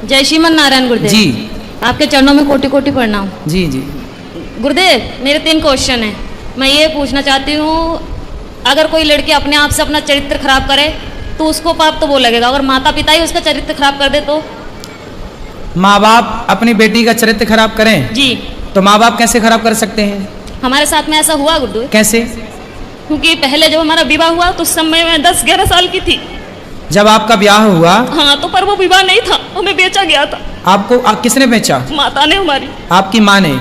जय श्रीमन नारायण गुरुदेव जी। आपके चरणों में कोटि कोटि प्रणाम। जी जी। गुरुदेव मेरे 3 क्वेश्चन हैं। मैं ये पूछना चाहती हूँ, अगर कोई लड़की अपने आप से अपना चरित्र खराब करे तो उसको पाप तो वो लगेगा, अगर माता पिता ही उसका चरित्र खराब कर दे तो? माँ बाप अपनी बेटी का चरित्र खराब करें जी। तो माँ बाप कैसे खराब कर सकते हैं? हमारे साथ में ऐसा हुआ गुरुदेव। कैसे? क्योंकि पहले जब हमारा विवाह हुआ तो उस समय मैं 10-11 साल की थी। जब आपका ब्याह हुआ? हाँ, तो पर वो विवाह नहीं था, हमें बेचा गया था। आपको किसने बेचा? माता ने हमारी। आपकी माँ ने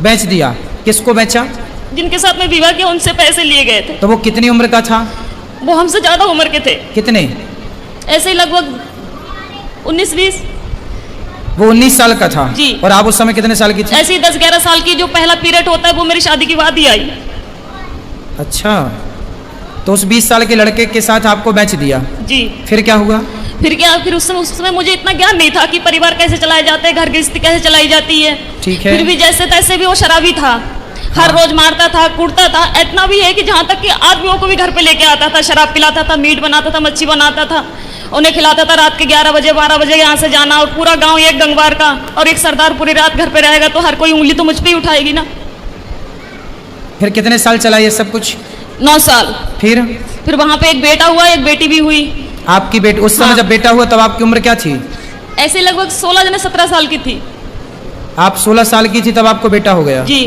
बेच दिया? किसको बेचा? जिनके साथ में विवाह किया उनसे पैसे लिए गए थे। तो वो कितनी उम्र का था? वो हमसे ज्यादा उम्र के थे। कितने? ऐसे ही लगभग 19-20। वो 19 साल का था। जी। और आप उस समय कितने साल की थी? ऐसे ही 10-11 साल की जो पहला पीरियड होता है वो मेरी शादी के बाद ही आई। अच्छा, तो उस 20 साल के लड़के के साथ आपको बेच दिया? जी। फिर क्या हुआ? फिर उस समय मुझे इतना ज्ञान नहीं था कि परिवार कैसे चलाए जाते हैं, घर गृहस्थी कैसे चलाई जाती है। ठीक है। फिर भी जैसे तैसे भी वो शराबी था। हर रोज मारता था, कूटता था। इतना भी है कि जहाँ तक कि आदमियों को भी घर पे लेके आता था, शराब पिलाता था, मीट बनाता था, मच्छी बनाता था, उन्हें खिलाता था। रात के 11 बजे 12 बजे यहाँ से जाना, और पूरा गांव एक गंगवार का और एक सरदार पूरी रात घर पे रहेगा तो हर कोई उंगली तो मुझ पे ही उठाएगी ना। फिर कितने साल चला ये सब कुछ? 9 साल। फिर वहाँ पे एक बेटा हुआ, एक बेटी भी हुई। आपकी बेटी उस समय? हाँ। जब बेटा हुआ तब आपकी उम्र क्या थी? ऐसे लगभग 16-17 साल की थी। आप 16 साल की थी तब आपको बेटा हो गया? जी।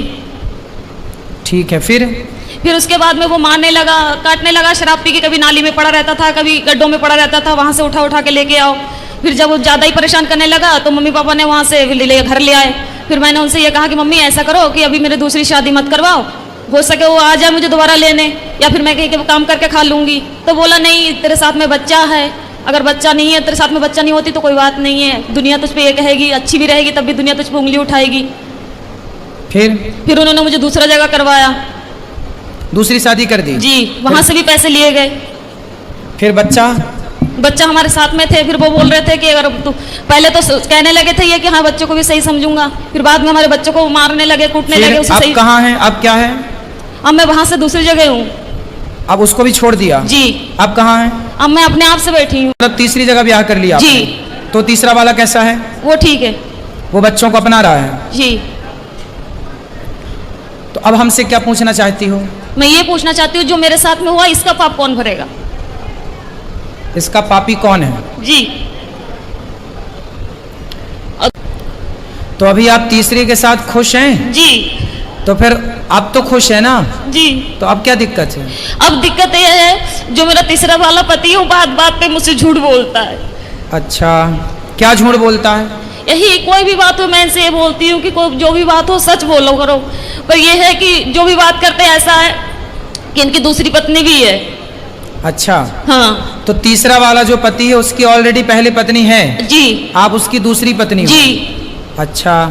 ठीक है। फिर उसके बाद में वो मारने लगा, काटने लगा, शराब पी के कभी नाली में पड़ा रहता था, कभी गड्ढों में पड़ा रहता था, वहाँ से उठा उठा के लेके आओ। फिर जब वो ज़्यादा ही परेशान करने लगा तो मम्मी पापा ने वहाँ से घर ले आए। फिर मैंने उनसे ये कहा कि मम्मी ऐसा करो कि अभी मेरे दूसरी शादी मत करवाओ, हो सके वो आ जाए मुझे दोबारा लेने, या फिर मैं कहीं काम करके खा लूँगी। तो बोला नहीं, तेरे साथ में बच्चा है, अगर बच्चा नहीं है, तेरे साथ में बच्चा नहीं होती तो कोई बात नहीं है, दुनिया तुझ पे ये कहेगी, अच्छी भी रहेगी तब भी दुनिया तुझ पे उंगली उठाएगी। फिर उन्होंने मुझे दूसरा जगह करवाया, दूसरी शादी कर दी? जी। वहाँ से भी पैसे लिए गए। फिर बच्चा हमारे साथ में थे। फिर वो बोल रहे थे कि अगर तू, पहले तो कहने लगे थे ये कि हाँ बच्चों को भी सही समझूंगा, फिर बाद में हमारे बच्चों को मारने लगे, कूटने लगे। उसे सही। कहाँ हैं अब? क्या है अब? मैं वहाँ से दूसरी जगह हूँ। अब उसको भी छोड़ दिया? जी। अब कहाँ हैं? अब मैं अपने आप से बैठी हूँ। मतलब तीसरी जगह ब्याह कर लिया? जी। तो तीसरा वाला कैसा है? वो ठीक है, वो बच्चों को अपना रहा है? जी। तो अब हमसे क्या पूछना चाहती हो? मैं ये पूछना चाहती हूँ, जो मेरे साथ में हुआ इसका पाप कौन भरेगा? इसका पापी कौन है? जी। तो अभी आप तीसरे के साथ खुश हैं? जी। तो फिर आप तो खुश है ना? जी। तो अब क्या दिक्कत है? अब दिक्कत यह है, जो मेरा तीसरा वाला पति है वो बात बात पे मुझसे झूठ बोलता है। अच्छा, क्या झूठ बोलता है? यही, कोई भी बात हो मैं इनसे ये बोलती हूँ कि जो भी बात हो सच बोलो करो, पर ये है कि जो भी बात करते हैं ऐसा है कि इनकी दूसरी पत्नी भी है। अच्छा। हाँ। तो तीसरा वाला जो पति है उसकी ऑलरेडी पहली पत्नी है? जी। आप उसकी दूसरी पत्नी हो? जी। अच्छा।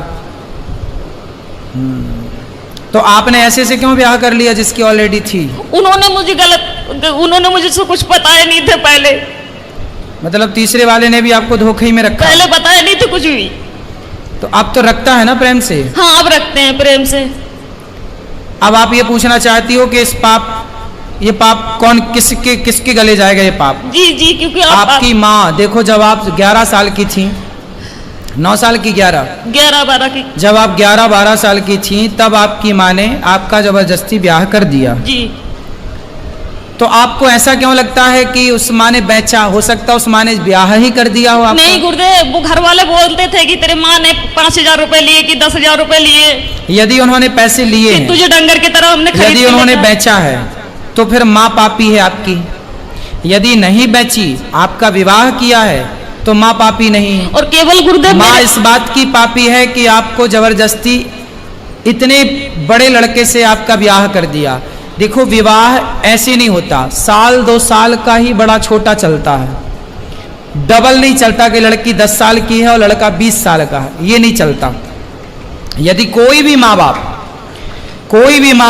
तो आपने ऐसे से क्यों ब्याह कर लिया जिसकी ऑलरेडी थी? उन्होंने मुझे से कुछ बताया नहीं थे पहले। मतलब तीसरे वाले ने भी आपको धोखे में रखा? पहले बताया नहीं थे कुछ भी। तो अब तो रखता है ना प्रेम से? हाँ, अब रखते हैं प्रेम से। अब आप ये पूछना चाहती हो कि ये पाप कौन, किसके गले जाएगा ये पाप? जी जी, क्योंकि आपकी माँ। देखो, जब आप 11 साल की थी, 9 साल की, 11-12 की, जब आप 11-12 साल की थी तब आपकी माँ ने आपका जबरदस्ती ब्याह कर दिया। जी। तो आपको ऐसा क्यों लगता है कि उस माँ ने बेचा? हो सकता है उस माँ ने ब्याह ही कर दिया हो आपका? नहीं गुरुदेव, वो घर वाले बोलते थे कि तेरे माँ ने 5,000 रुपए लिए कि 10,000 रुपए लिए। यदि उन्होंने पैसे लिए हैं, तुझे डंगर की तरह हमने खरीद, यदि उन्होंने बेचा है तो फिर माँ पापी है आपकी। यदि नहीं बेची, आपका विवाह किया है तो माँ पापी नहीं। और केवल गुरुदेव, माँ इस बात की पापी है कि आपको जबरदस्ती इतने बड़े लड़के से आपका ब्याह कर दिया। देखो, विवाह ऐसे नहीं होता, 1-2 साल का ही बड़ा छोटा चलता है, डबल नहीं चलता कि लड़की 10 साल की है और लड़का 20 साल का है, ये नहीं चलता। यदि कोई भी माँ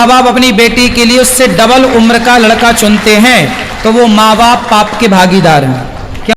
बाप अपनी बेटी के लिए उससे डबल उम्र का लड़का चुनते हैं तो वो माँ बाप पाप के भागीदार हैं।